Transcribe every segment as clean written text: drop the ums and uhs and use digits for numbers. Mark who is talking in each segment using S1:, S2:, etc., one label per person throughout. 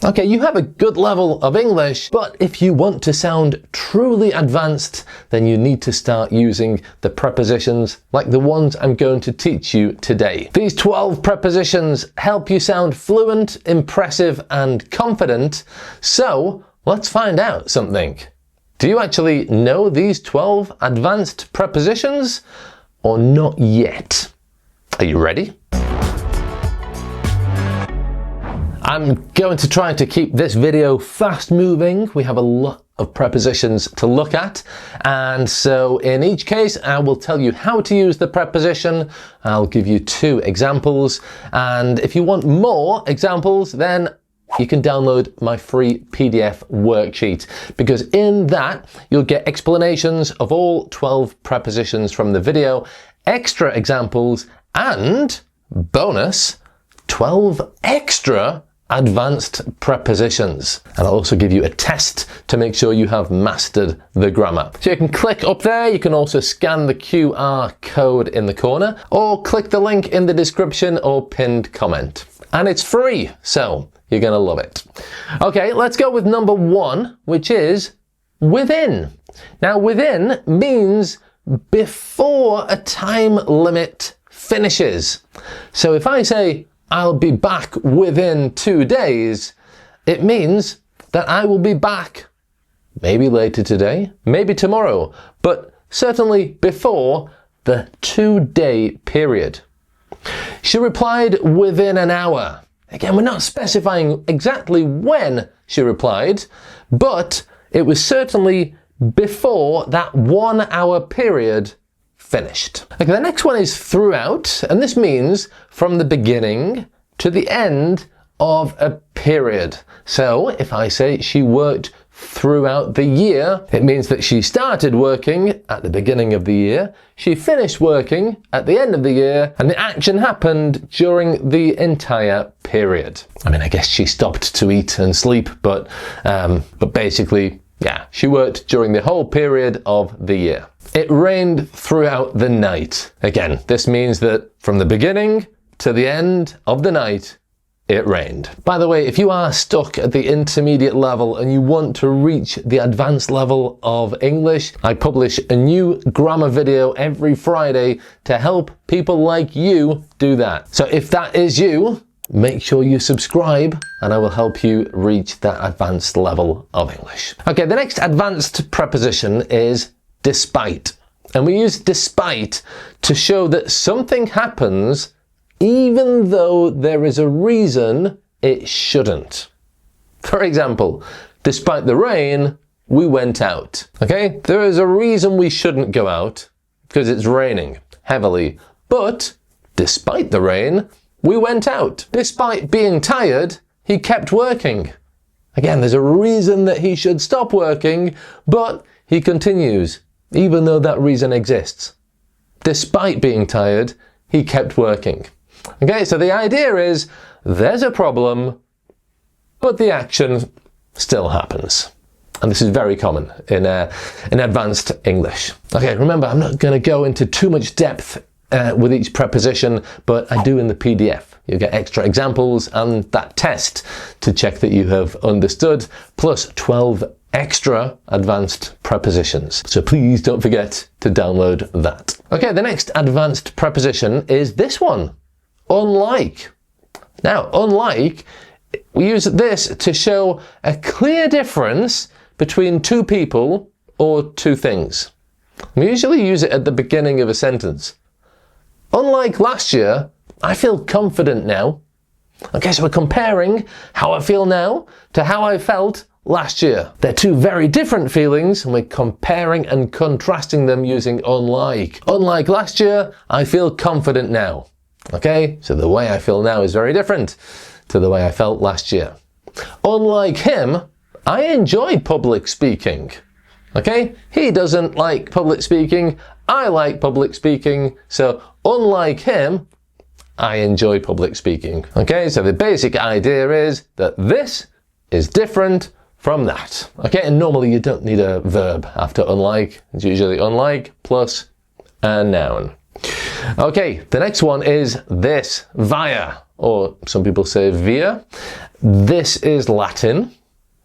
S1: Okay, you have a good level of English, but if you want to sound truly advanced, then you need to start using the prepositions like the ones I'm going to teach you today. These 12 prepositions help you sound fluent, impressive, and confident. So let's find out something. Do you actually know these 12 advanced prepositions or not yet? Are you ready? I'm going to try to keep this video fast moving. We have a lot of prepositions to look at, and so in each case I will tell you how to use the preposition. I'll give you 2 examples, and if you want more examples, then you can download my free PDF worksheet, because in that you'll get explanations of all 12 prepositions from the video, extra examples, and bonus 12 extra advanced prepositions. And I'll also give you a test to make sure you have mastered the grammar. So you can click up there, you can also scan the QR code in the corner, or click the link in the description or pinned comment. And it's free, so you're gonna love it. Okay, let's go with number 1, which is within. Now, within means before a time limit finishes. So if I say, I'll be back within 2 days, it means that I will be back maybe later today, maybe tomorrow, but certainly before the 2-day period. She replied within an hour. Again, we're not specifying exactly when she replied, but it was certainly before that 1 hour period finished. Okay, the next one is throughout, and this means from the beginning to the end of a period. So if I say she worked throughout the year, it means that she started working at the beginning of the year, she finished working at the end of the year, and the action happened during the entire period. I mean, I guess she stopped to eat and sleep, but basically, yeah, she worked during the whole period of the year. It rained throughout the night. Again, this means that from the beginning to the end of the night, it rained. By the way, if you are stuck at the intermediate level and you want to reach the advanced level of English, I publish a new grammar video every Friday to help people like you do that. So if that is you, make sure you subscribe and I will help you reach that advanced level of English. Okay, the next advanced preposition is despite. And we use despite to show that something happens even though there is a reason it shouldn't. For example, despite the rain, we went out. Okay, there is a reason we shouldn't go out because it's raining heavily, but despite the rain, we went out. Despite being tired, he kept working. Again, there's a reason that he should stop working, but he continues, even though that reason exists. Despite being tired, he kept working. Okay, so the idea is there's a problem, but the action still happens. And this is very common in advanced English. Okay, remember, I'm not going to go into too much depth with each preposition, but I do in the PDF. You get extra examples and that test to check that you have understood, plus 12 extra advanced prepositions. So please don't forget to download that. Okay, the next advanced preposition is this one, unlike. Now, unlike, we use this to show a clear difference between 2 people or 2 things. We usually use it at the beginning of a sentence. Unlike last year, I feel confident now. Okay, so we're comparing how I feel now to how I felt last year. They're 2 very different feelings, and we're comparing and contrasting them using unlike. Unlike last year, I feel confident now. Okay, so the way I feel now is very different to the way I felt last year. Unlike him, I enjoy public speaking. Okay, he doesn't like public speaking, I like public speaking, so unlike him, I enjoy public speaking. Okay, so the basic idea is that this is different from that. Okay, and normally you don't need a verb after unlike. It's usually unlike plus a noun. Okay, the next one is this, via. or some people say via. This is Latin.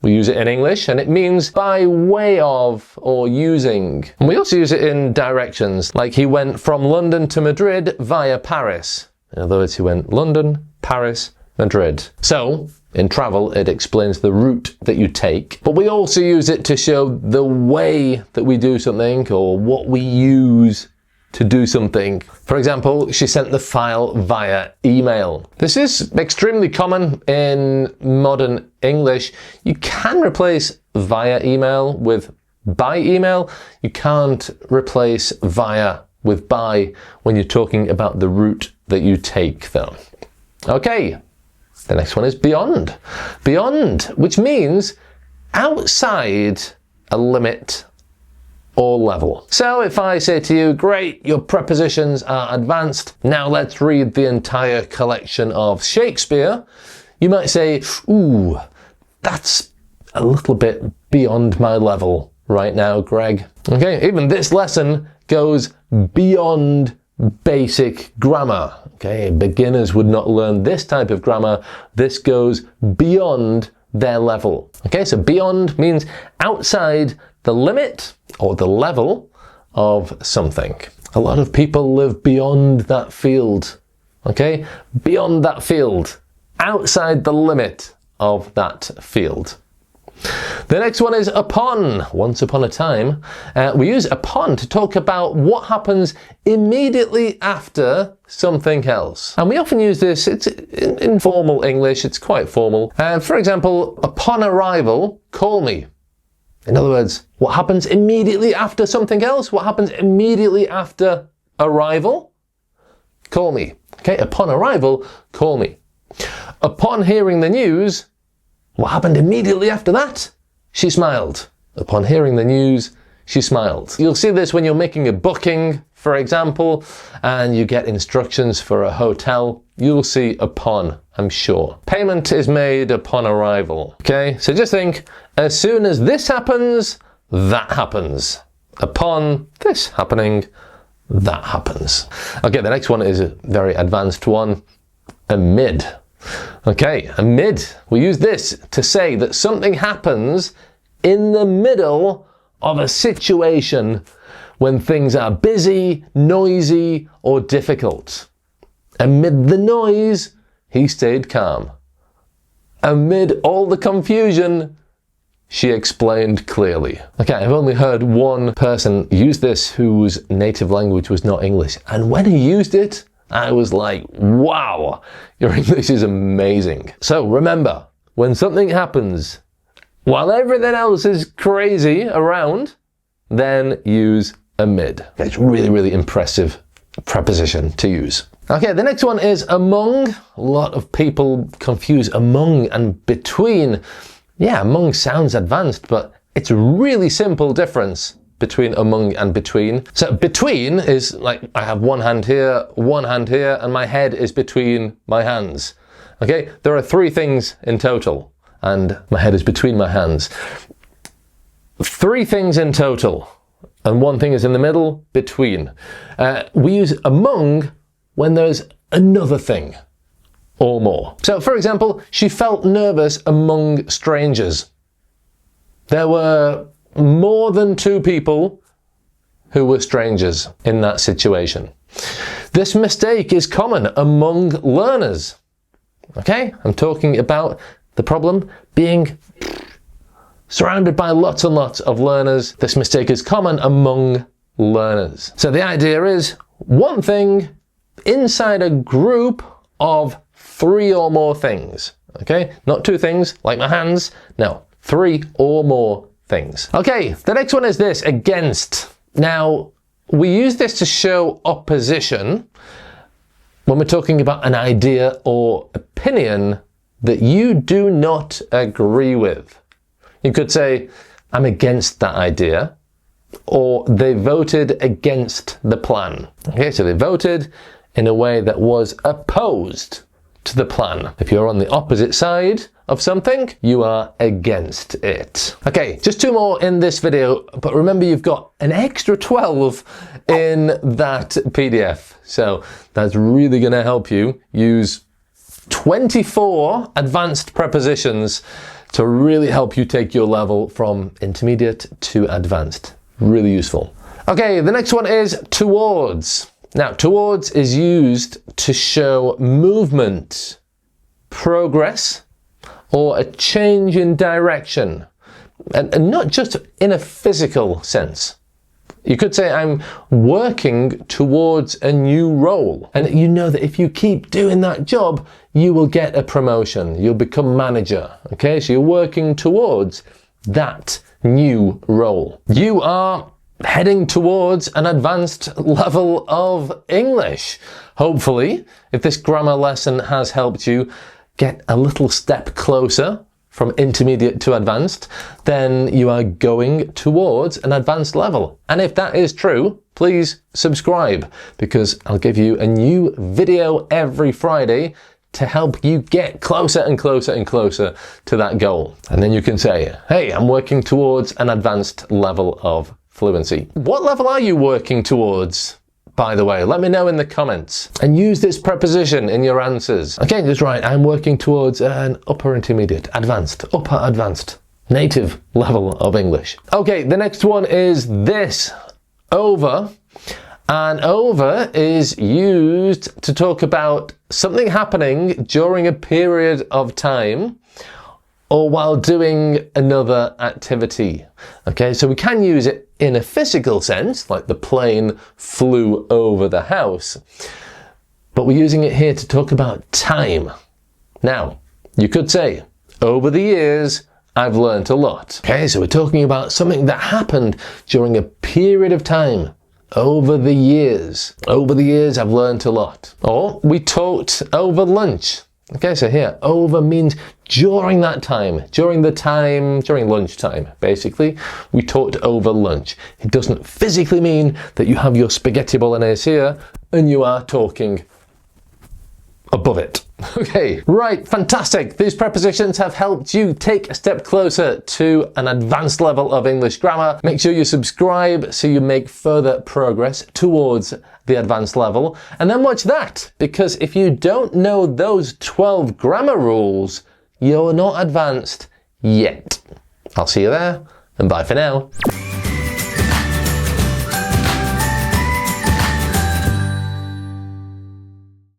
S1: We use it in English, and it means by way of or using. And we also use it in directions, like he went from London to Madrid via Paris. In other words, he went London, Paris, Madrid. So, in travel, it explains the route that you take. But we also use it to show the way that we do something, or what we use to do something. For example, she sent the file via email. This is extremely common in modern English. You can replace via email with by email. You can't replace via with by when you're talking about the route that you take, though. Okay, the next one is beyond. Beyond, which means outside a limit or level. So if I say to you, great, your prepositions are advanced, now let's read the entire collection of Shakespeare, you might say, ooh, that's a little bit beyond my level right now, Greg. Okay, even this lesson goes beyond basic grammar. Okay, beginners would not learn this type of grammar. This goes beyond their level. Okay, so beyond means outside the limit or the level of something. A lot of people live beyond that field. Okay, beyond that field, outside the limit of that field. The next one is upon. Once upon a time. We use upon to talk about what happens immediately after something else. And we often use this, it's in informal English, it's quite formal. For example, upon arrival, call me. In other words, what happens immediately after something else? What happens immediately after arrival? Call me. Okay, upon arrival, call me. Upon hearing the news, what happened immediately after that? She smiled. Upon hearing the news, she smiled. You'll see this when you're making a booking, for example, and you get instructions for a hotel. You'll see upon, I'm sure. Payment is made upon arrival. Okay, so just think, as soon as this happens, that happens. Upon this happening, that happens. Okay, the next one is a very advanced one, amid. Okay, amid. We use this to say that something happens in the middle of a situation when things are busy, noisy, or difficult. Amid the noise, he stayed calm. Amid all the confusion, she explained clearly. Okay, I've only heard one person use this whose native language was not English, and when he used it, I was like, wow, your English is amazing. So remember, when something happens while everything else is crazy around, then use amid. It's really, really impressive preposition to use. Okay, the next one is among. A lot of people confuse among and between. Yeah, among sounds advanced, but it's a really simple difference between among and between. So between is like I have one hand here, and my head is between my hands. Okay, there are three things in total, and my head is between my hands. Three things in total, and one thing is in the middle, between. We use among when there's another thing or more. So for example, she felt nervous among strangers. There were more than two people who were strangers in that situation. This mistake is common among learners. Okay, I'm talking about the problem being surrounded by lots and lots of learners. This mistake is common among learners. So the idea is one thing inside a group of three or more things. Okay, not two things like my hands. No, three or more things. Okay, the next one is this, against. Now, we use this to show opposition when we're talking about an idea or opinion that you do not agree with. You could say, I'm against that idea, or they voted against the plan. Okay, so they voted in a way that was opposed to the plan. If you're on the opposite side of something, you are against it. Okay, just two more in this video, but remember you've got an extra 12 in that PDF. So that's really gonna help you use 24 advanced prepositions to really help you take your level from intermediate to advanced. Really useful. Okay, the next one is towards. Now, towards is used to show movement, progress, or a change in direction. And not just in a physical sense. You could say, I'm working towards a new role. And you know that if you keep doing that job, you will get a promotion. You'll become manager. Okay, so you're working towards that new role. You are heading towards an advanced level of English. Hopefully, if this grammar lesson has helped you get a little step closer from intermediate to advanced, then you are going towards an advanced level. And if that is true, please subscribe, because I'll give you a new video every Friday to help you get closer and closer and closer to that goal. And then you can say, hey, I'm working towards an advanced level of fluency. What level are you working towards? By the way, let me know in the comments, and use this preposition in your answers. Okay, that's right. I'm working towards an upper intermediate, advanced, upper advanced, native level of English. Okay, the next one is this, over. And over is used to talk about something happening during a period of time or while doing another activity. Okay, so we can use it in a physical sense, like the plane flew over the house, but we're using it here to talk about time. Now, you could say, over the years, I've learnt a lot. Okay, so we're talking about something that happened during a period of time. Over the years. Over the years, I've learnt a lot. Or we talked over lunch. Okay, so here, over means during that time, during lunchtime, basically. We talked over lunch. It doesn't physically mean that you have your spaghetti bolognese here and you are talking above it. Okay, right, fantastic. These prepositions have helped you take a step closer to an advanced level of English grammar. Make sure you subscribe so you make further progress towards the advanced level. And then watch that, because if you don't know those 12 grammar rules, you're not advanced yet. I'll see you there, and bye for now.